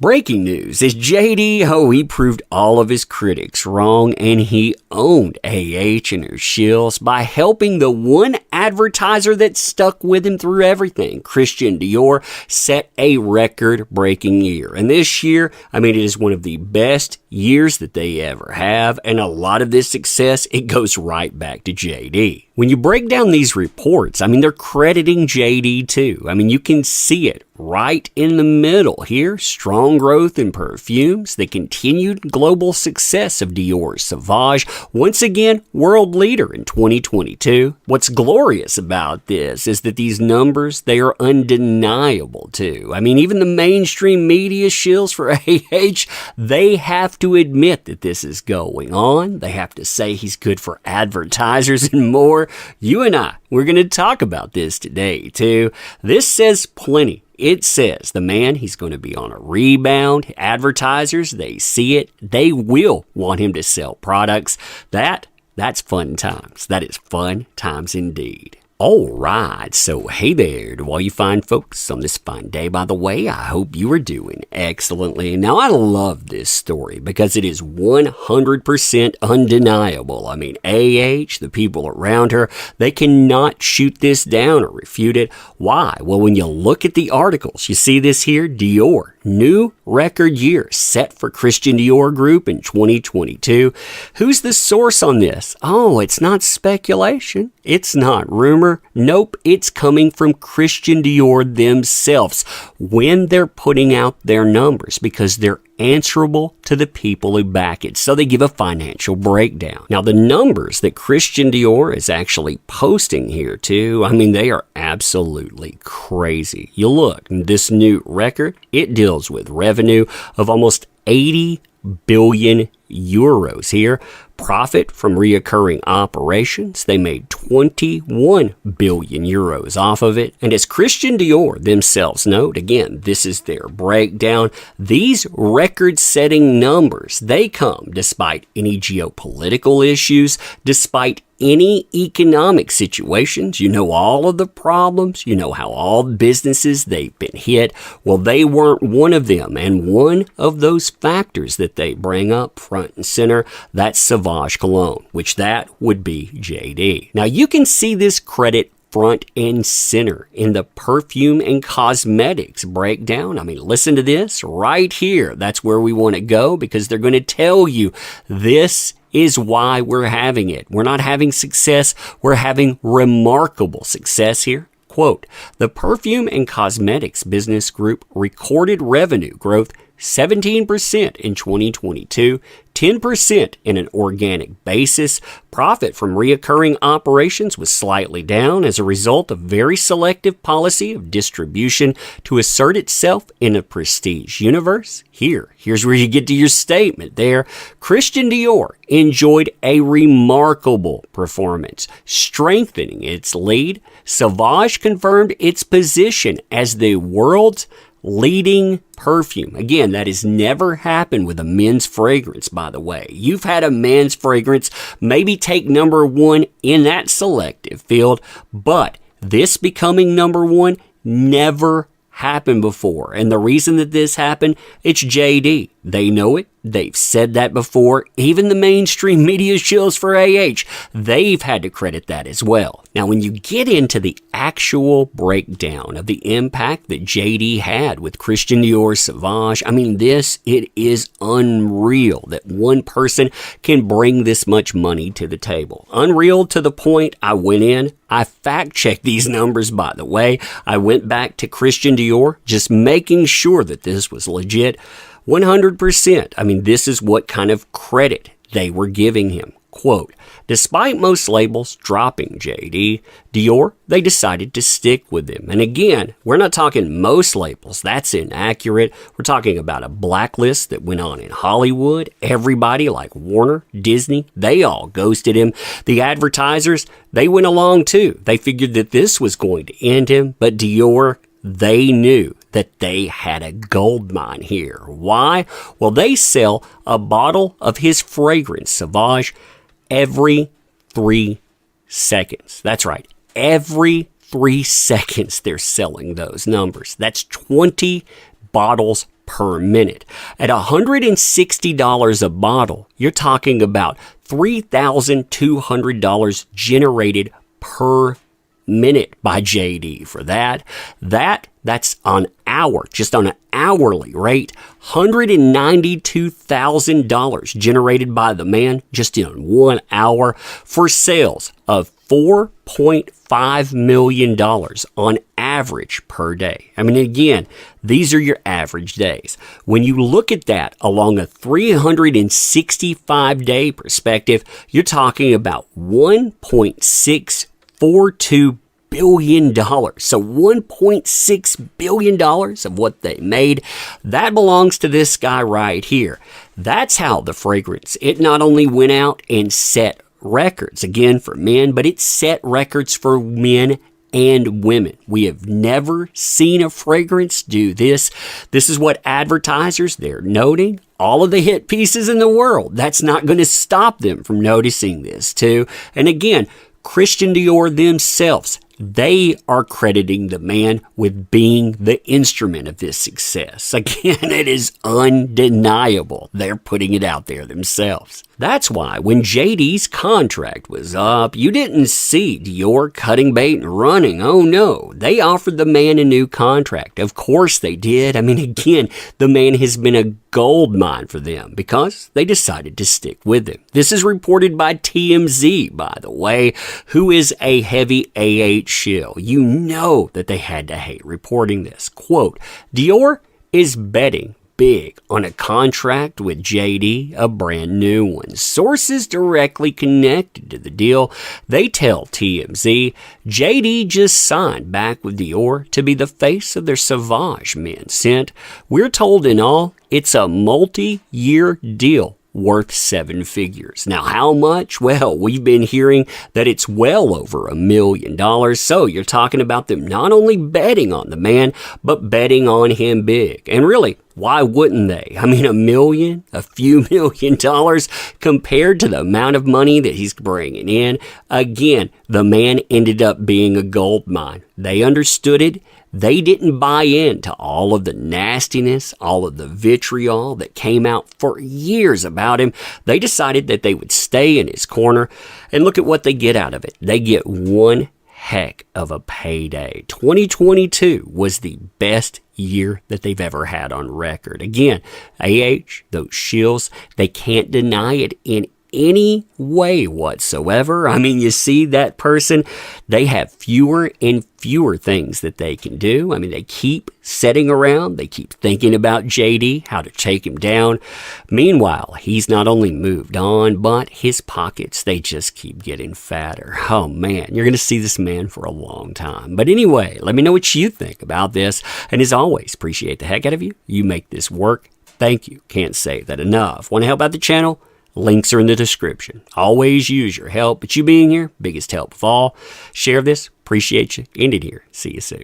Breaking news is JD, he proved all of his critics wrong, and he owned AH and her shills by helping the one advertiser that stuck with him through everything. Christian Dior set a record-breaking year, and this year, it is one of the best years that they ever have, and a lot of this success, it goes right back to JD. When you break down these reports, they're crediting JD too. You can see it right in the middle here. Strong growth in perfumes, the continued global success of Dior's Sauvage, once again, world leader in 2022. What's glorious about this is that these numbers, they are undeniable too. Even the mainstream media shills for AH, they have to admit that this is going on. They have to say he's good for advertisers and more. You and I, we're going to talk about this today too. This says plenty. It says the man, he's going to be on a rebound. Advertisers, they see it. They will want him to sell products. That's fun times. That is fun times indeed. All right, so hey there to all you fine folks on this fine day. By the way, I hope you are doing excellently. Now, I love this story because it is 100% undeniable. AH, the people around her, they cannot shoot this down or refute it. Why? Well, when you look at the articles, you see this here, Dior. New record year set for Christian Dior Group in 2022. Who's the source on this? Oh, it's not speculation. It's not rumor. Nope, it's coming from Christian Dior themselves when they're putting out their numbers because they're answerable to the people who back it. So they give a financial breakdown. Now, the numbers that Christian Dior is actually posting here too, they are absolutely crazy. You look, this new record, it deals with revenue of almost 80 billion euros here. Profit from reoccurring operations, they made 21 billion euros off of it. And as Christian Dior themselves note, again, this is their breakdown, these record-setting numbers, they come despite any geopolitical issues, despite any economic situations. You know all of the problems. You know how all businesses, they've been hit. Well, they weren't one of them. And one of those factors that they bring up front and center, that's Sauvage Cologne, which that would be JD. Now, you can see this credit front and center in the perfume and cosmetics breakdown. Listen to this right here. That's where we want to go because they're going to tell you this is why we're having it. We're not having success. We're having remarkable success here. Quote, the Perfume and Cosmetics Business Group recorded revenue growth 17% in 2022, 10% in an organic basis. Profit from reoccurring operations was slightly down as a result of very selective policy of distribution to assert itself in a prestige universe. Here's where you get to your statement there. Christian Dior enjoyed a remarkable performance, strengthening its lead. Sauvage confirmed its position as the world's leading perfume. Again, that has never happened with a men's fragrance, by the way. You've had a men's fragrance maybe take number one in that selective field, but this becoming number one never happened before. And the reason that this happened, it's JD. They know it. They've said that before. Even the mainstream media shills for AH, they've had to credit that as well. Now, when you get into the actual breakdown of the impact that JD had with Christian Dior Sauvage, it is unreal that one person can bring this much money to the table. Unreal to the point I went in, I fact-checked these numbers, by the way. I went back to Christian Dior, just making sure that this was legit. 100%. This is what kind of credit they were giving him. Quote, despite most labels dropping JD, Dior, they decided to stick with him. And again, we're not talking most labels. That's inaccurate. We're talking about a blacklist that went on in Hollywood. Everybody like Warner, Disney, they all ghosted him. The advertisers, they went along too. They figured that this was going to end him, but Dior, they knew that they had a gold mine here. Why? Well, they sell a bottle of his fragrance, Sauvage, every 3 seconds. That's right. Every 3 seconds they're selling those numbers. That's 20 bottles per minute. At $160 a bottle, you're talking about $3,200 generated per minute by JD for that. That's on hour, just on an hourly rate, $192,000 generated by the man just in 1 hour for sales of $4.5 million on average per day. I mean, again, these are your average days. When you look at that along a 365-day perspective, you're talking about $1.642 billion. So $1.6 billion of what they made, that belongs to this guy right here. That's how the fragrance, it not only went out and set records, again, for men, but it set records for men and women. We have never seen a fragrance do this. This is what advertisers, they're noting. All of the hit pieces in the world, that's not going to stop them from noticing this too. And again, Christian Dior themselves, they are crediting the man with being the instrument of this success. Again, it is undeniable. They're putting it out there themselves. That's why when JD's contract was up, you didn't see Dior cutting bait and running. Oh no, they offered the man a new contract. Of course they did. I mean, again, the man has been a gold mine for them because they decided to stick with him. This is reported by TMZ, by the way, who is a heavy shill. You know that they had to hate reporting this. Quote, Dior is betting big on a contract with JD, a brand new one. Sources directly connected to the deal, they tell TMZ, JD just signed back with Dior to be the face of their Sauvage Men scent. We're told in all, it's a multi-year deal worth 7 figures. Now, how much? Well, we've been hearing that it's well over $1 million. So you're talking about them not only betting on the man, but betting on him big. And really, why wouldn't they? I mean, a few $1 million compared to the amount of money that he's bringing in. Again, the man ended up being a gold mine. They understood it. They didn't buy into all of the nastiness, all of the vitriol that came out for years about him. They decided that they would stay in his corner, and look at what they get out of it. They get one heck of a payday. 2022 was the best year that they've ever had on record. Again, those shills, they can't deny it in any way whatsoever. I mean, you see that person, they have fewer and fewer things that they can do. I mean, they keep sitting around, they keep thinking about JD, how to take him down. Meanwhile, he's not only moved on, but his pockets, they just keep getting fatter. Oh man, you're going to see this man for a long time. But anyway, let me know what you think about this. And as always, appreciate the heck out of you. You make this work. Thank you. Can't say that enough. Want to help out the channel? Links are in the description. Always use your help, but you being here, biggest help of all. Share this. Appreciate you. End it here. See you soon.